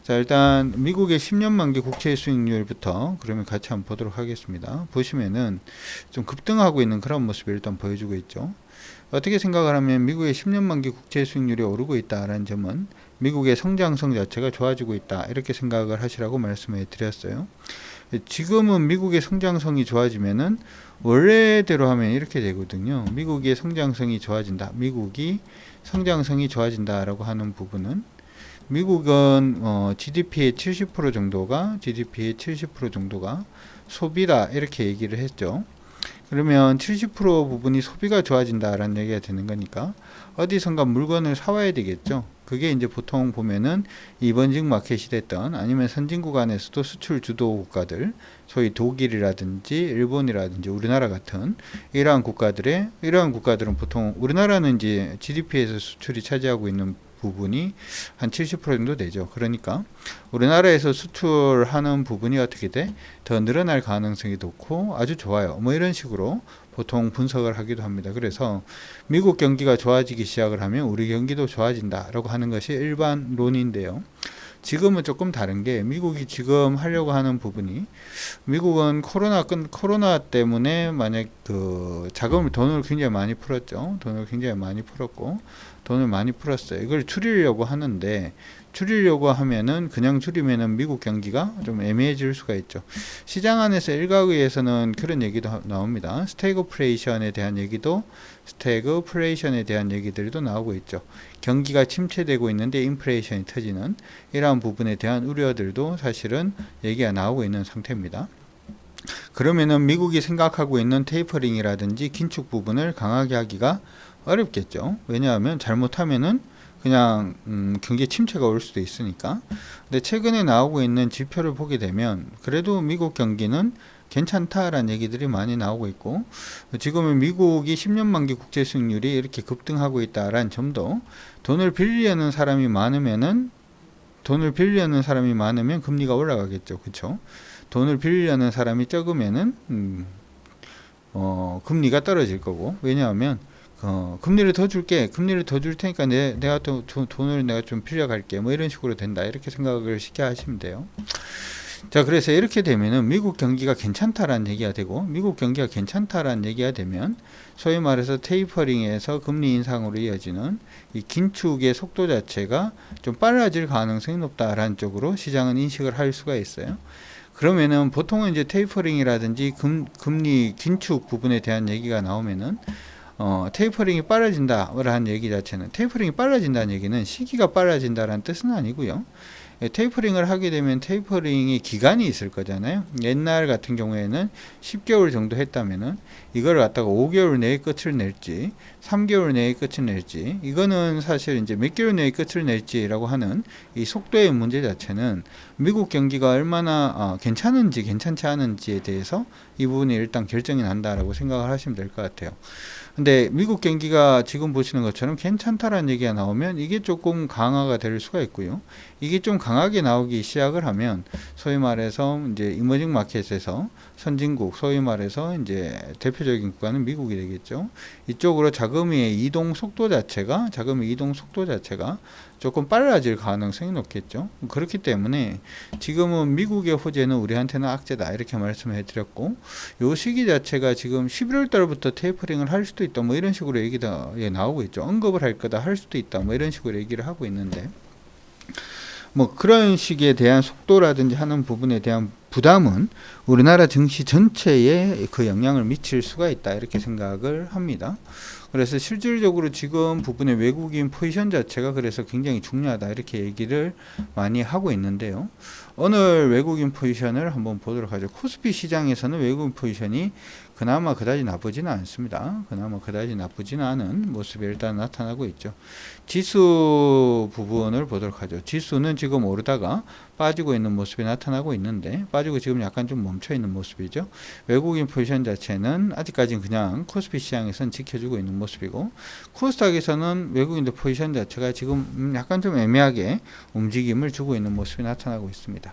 자, 일단 미국의 10년 만기 국채 수익률부터 그러면 같이 한번 보도록 하겠습니다. 보시면은 좀 급등하고 있는 그런 모습을 일단 보여주고 있죠. 어떻게 생각을 하면 미국의 10년 만기 국채 수익률이 오르고 있다라는 점은 미국의 성장성 자체가 좋아지고 있다, 이렇게 생각을 하시라고 말씀을 드렸어요. 지금은 미국의 성장성이 좋아지면은 원래대로 하면 이렇게 되거든요. 미국의 성장성이 좋아진다, 미국이 성장성이 좋아진다라고 하는 부분은 미국은 GDP의 70% 정도가 소비다, 이렇게 얘기를 했죠. 그러면 70% 부분이 소비가 좋아진다라는 얘기가 되는 거니까 어디선가 물건을 사와야 되겠죠. 그게 이제 보통 보면은 이번직 마켓이 됐던, 아니면 선진 구간에서도 수출 주도 국가들, 소위 독일이라든지 일본이라든지 우리나라 같은 이러한 국가들은 보통, 우리나라는 이제 GDP에서 수출이 차지하고 있는 부분이 한 70% 정도 되죠. 그러니까 우리나라에서 수출하는 부분이 어떻게 돼? 더 늘어날 가능성이 높고 아주 좋아요. 뭐 이런 식으로 보통 분석을 하기도 합니다. 그래서 미국 경기가 좋아지기 시작을 하면 우리 경기도 좋아진다라고 하는 것이 일반론인데요. 지금은 조금 다른 게, 미국이 지금 하려고 하는 부분이, 미국은 코로나 때문에 만약 돈을 굉장히 많이 풀었죠. 돈을 굉장히 많이 풀었고, 돈을 많이 풀었어요. 이걸 줄이려고 하는데, 줄이려고 하면은 그냥 줄이면은 미국 경기가 좀 애매해질 수가 있죠. 시장 안에서 일각에서는 그런 얘기도 나옵니다. 스태그플레이션에 대한 얘기들도 나오고 있죠. 경기가 침체되고 있는데 인플레이션이 터지는 이러한 부분에 대한 우려들도 사실은 얘기가 나오고 있는 상태입니다. 그러면은 미국이 생각하고 있는 테이퍼링이라든지 긴축 부분을 강하게 하기가 어렵겠죠. 왜냐하면 잘못하면은 그냥 경기 침체가 올 수도 있으니까. 근데 최근에 나오고 있는 지표를 보게 되면 그래도 미국 경기는 괜찮다라는 얘기들이 많이 나오고 있고, 지금은 미국이 10년 만기 국채 수익률이 이렇게 급등하고 있다라는 점도, 돈을 빌리려는 사람이 많으면 금리가 올라가겠죠. 그렇죠? 돈을 빌리려는 사람이 적으면은 금리가 떨어질 거고, 왜냐하면 금리를 더 줄 테니까 내가 또 돈을 내가 좀 빌려갈게, 뭐 이런 식으로 된다, 이렇게 생각을 쉽게 하시면 돼요. 자, 그래서 이렇게 되면은 미국 경기가 괜찮다라는 얘기가 되고, 미국 경기가 괜찮다라는 얘기가 되면 소위 말해서 테이퍼링에서 금리 인상으로 이어지는 이 긴축의 속도 자체가 좀 빨라질 가능성이 높다라는 쪽으로 시장은 인식을 할 수가 있어요. 그러면은 보통은 이제 테이퍼링이라든지 금리 긴축 부분에 대한 얘기가 나오면은 테이퍼링이 빨라진다라는 얘기 자체는, 테이퍼링이 빨라진다는 얘기는 시기가 빨라진다라는 뜻은 아니고요. 테이퍼링을 하게 되면 테이퍼링이 기간이 있을 거잖아요. 옛날 같은 경우에는 10개월 정도 했다면은 이걸 갖다가 5개월 내에 끝을 낼지 3개월 내에 끝을 낼지, 이거는 사실 이제 몇 개월 내에 끝을 낼지라고 하는 이 속도의 문제 자체는 미국 경기가 얼마나 괜찮은지 괜찮지 않은지에 대해서 이 부분이 일단 결정이 난다라고 생각을 하시면 될 것 같아요. 근데 미국 경기가 지금 보시는 것처럼 괜찮다라는 얘기가 나오면 이게 조금 강화가 될 수가 있고요. 이게 좀 강하게 나오기 시작을 하면 소위 말해서 이제 이머징 마켓에서 선진국, 소위 말해서 이제 대표적인 국가는 미국이 되겠죠. 이쪽으로 자금의 이동 속도 자체가 조금 빨라질 가능성이 높겠죠. 그렇기 때문에 지금은 미국의 호재는 우리한테는 악재다, 이렇게 말씀을 해드렸고, 요 시기 자체가 지금 11월 달부터 테이퍼링을 할 수도 있다, 뭐 이런 식으로 얘기가 나오고 있죠. 언급을 할 거다, 할 수도 있다, 뭐 이런 식으로 얘기를 하고 있는데, 뭐 그런 식에 대한 속도라든지 하는 부분에 대한 부담은 우리나라 증시 전체에 그 영향을 미칠 수가 있다, 이렇게 생각을 합니다. 그래서 실질적으로 지금 부분의 외국인 포지션 자체가 그래서 굉장히 중요하다, 이렇게 얘기를 많이 하고 있는데요. 오늘 외국인 포지션을 한번 보도록 하죠. 코스피 시장에서는 외국인 포지션이 그나마 그다지 나쁘지는 않습니다. 그나마 그다지 나쁘지는 않은 모습이 일단 나타나고 있죠. 지수 부분을 보도록 하죠. 지수는 지금 오르다가 빠지고 있는 모습이 나타나고 있는데, 빠지고 지금 약간 좀 멈춰 있는 모습이죠. 외국인 포지션 자체는 아직까지는 그냥 코스피 시장에서는 지켜주고 있는 모습이고, 코스닥에서는 외국인들 포지션 자체가 지금 약간 좀 애매하게 움직임을 주고 있는 모습이 나타나고 있습니다.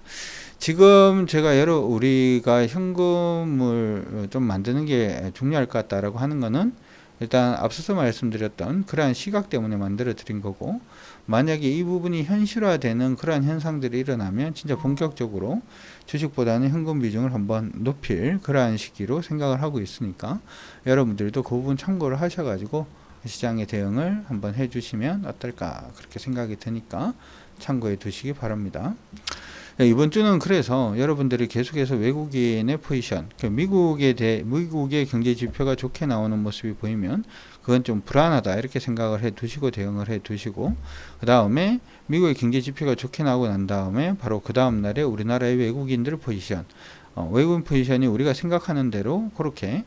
지금 제가 우리가 현금을 좀 만드는 게 중요할 것 같다라고 하는 거는 일단 앞서서 말씀드렸던 그러한 시각 때문에 만들어 드린 거고, 만약에 이 부분이 현실화되는 그러한 현상들이 일어나면 진짜 본격적으로 주식보다는 현금 비중을 한번 높일 그러한 시기로 생각을 하고 있으니까, 여러분들도 그 부분 참고를 하셔가지고 시장의 대응을 한번 해주시면 어떨까 그렇게 생각이 드니까 참고해 두시기 바랍니다. 이번 주는 그래서 여러분들이 계속해서 외국인의 포지션, 미국의 경제 지표가 좋게 나오는 모습이 보이면 그건 좀 불안하다 이렇게 생각을 해 두시고 대응을 해 두시고, 그 다음에 미국의 경제 지표가 좋게 나오고 난 다음에 바로 그 다음 날에 우리나라의 외국인들 포지션, 외국인 포지션이 우리가 생각하는 대로 그렇게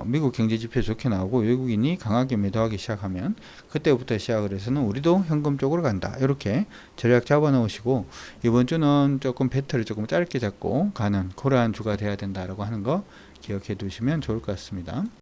미국 경제 지표 좋게 나오고 외국인이 강하게 매도하기 시작하면 그때부터 시작을 해서는 우리도 현금 쪽으로 간다, 이렇게 전략 잡아 놓으시고, 이번 주는 조금 배틀을 조금 짧게 잡고 가는 그러한 주가 돼야 된다라고 하는 거 기억해 두시면 좋을 것 같습니다.